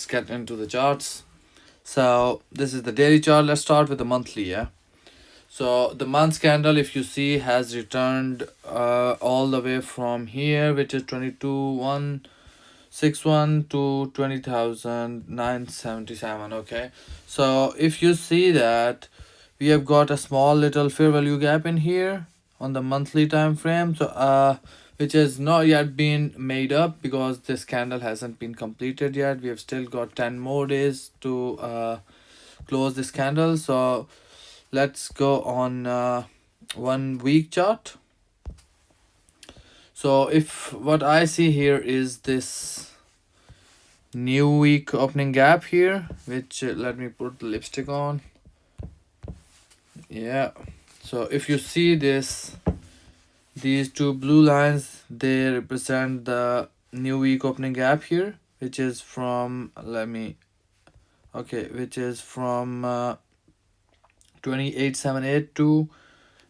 get into the charts. So this is the daily chart. Let's start with the monthly. Yeah, so the month candle, if you see, has returned all the way from here, which is 22,161 to 20,977. Okay, so if you see that we have got a small little fair value gap in here on the monthly time frame, so which has not yet been made up because this candle hasn't been completed yet. We have still got 10 more days to close this candle. So let's go on 1 week chart. So if what I see here is this new week opening gap here, which let me put the lipstick on. Yeah, so if you see this, these two blue lines, they represent the new week opening gap here, which is from which is from 2878 to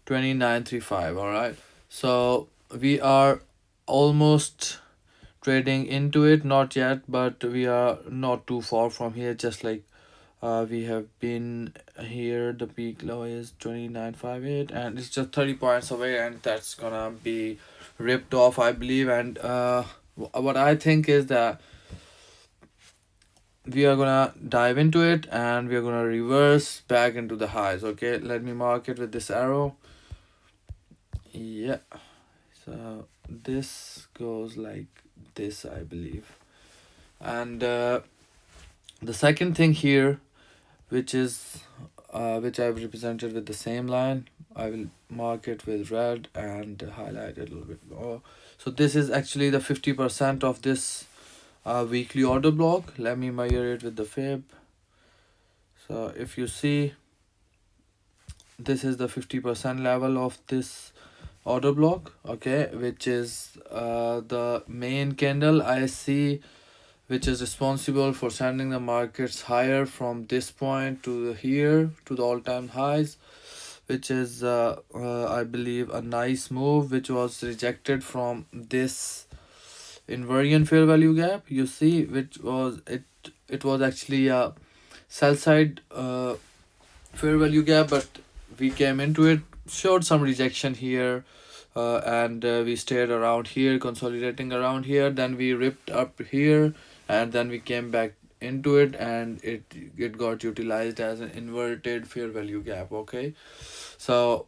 2935. All right, so we are almost trading into it, not yet, but we are not too far from here. Just like we have been here, the peak low is 2958 and it's just 30 points away, and that's gonna be ripped off, I believe. And what I think is that we are gonna dive into it and we are gonna reverse back into the highs. Okay, let me mark it with this arrow. Yeah, so this goes like this, I believe. And the second thing here, which is which I've represented with the same line, I will mark it with red and highlight it a little bit more. So this is actually the 50% of this weekly order block. Let me measure it with the fib. So if you see, this is the 50% level of this order block, okay, which is the main candle I see, which is responsible for sending the markets higher from this point to here to the all-time highs, which is I believe a nice move, which was rejected from this inversion fair value gap, you see, which was it was actually a sell side fair value gap, but we came into it, showed some rejection here, and we stayed around here, consolidating around here, then we ripped up here, and then we came back into it, and it got utilized as an inverted fair value gap. Okay, so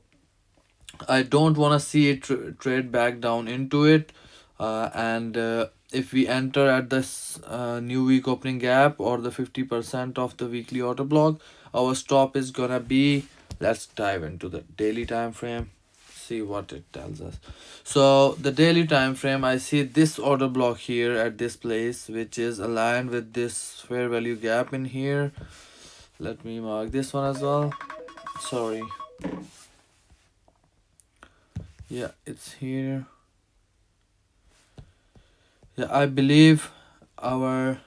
I don't want to see it trade back down into it, and if we enter at this new week opening gap or the 50% of the weekly order block, our stop is gonna be, let's dive into the daily time frame, see what it tells us. So the daily time frame, I see this order block here at this place, which is aligned with this fair value gap in here. Let me mark this one as well. Sorry. Yeah, it's here. Yeah, I believe our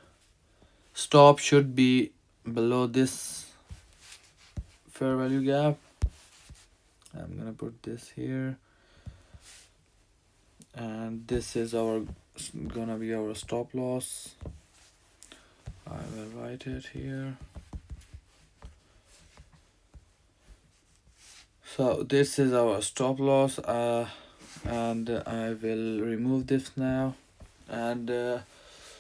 stop should be below this fair value gap. I'm gonna put this here, and this is gonna be our stop loss. I will write it here. So this is our stop loss, and I will remove this now. And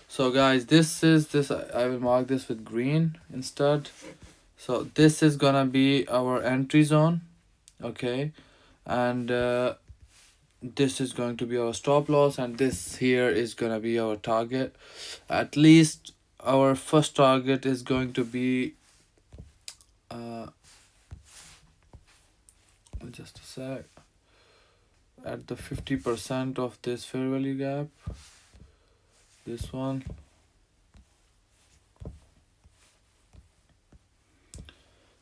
so guys, this I will mark this with green instead. So this is gonna be our entry zone, okay, and this is going to be our stop loss, and this here is gonna be our target. At least our first target is going to be just a sec, at the 50% of this fair value gap, this one.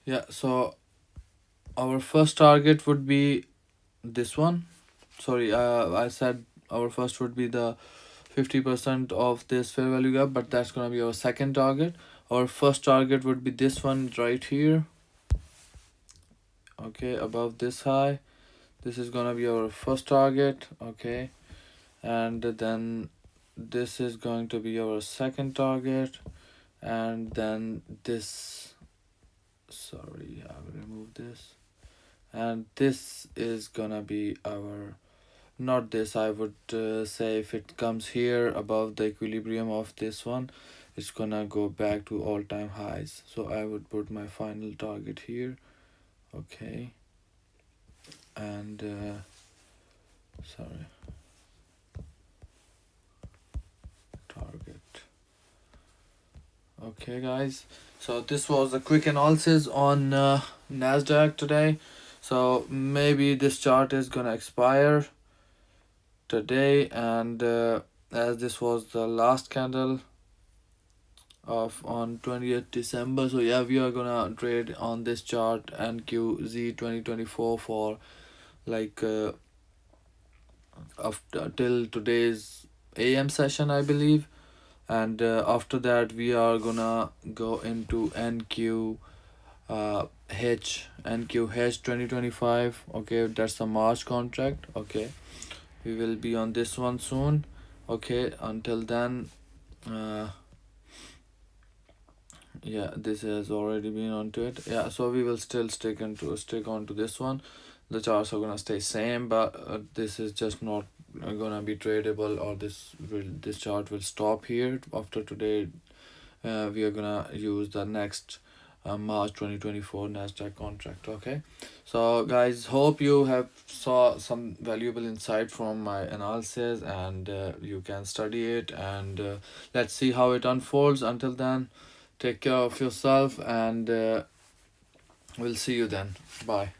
Yeah, so our first target would be this one. Sorry, I said our first would be the 50% of this fair value gap, but that's gonna be our second target. Our first target would be this one right here, okay, above this high. This is gonna be our first target, okay, and then this is going to be our second target, and then this, sorry, I will remove this, and this is gonna be our, not this, I would say if it comes here above the equilibrium of this one, it's gonna go back to all-time highs. So I would put my final target here. Okay, and sorry, target. Okay guys, so this was a quick analysis on Nasdaq today. So maybe this chart is gonna expire today, and as this was the last candle of on 20th December, so yeah, we are gonna trade on this chart NQZ 2024 for like after till today's AM session, I believe, and after that we are gonna go into NQH 2025. Okay, that's the March contract. Okay, we will be on this one soon. Okay, until then, yeah, this has already been onto it. Yeah, so we will still stick on to this one. The charts are gonna stay same, but this is just not gonna be tradable, or this chart will stop here after today. We are gonna use the next March 2024 Nasdaq contract. Okay, so guys, hope you have saw some valuable insight from my analysis, and you can study it, and let's see how it unfolds. Until then, take care of yourself, and we'll see you then. Bye.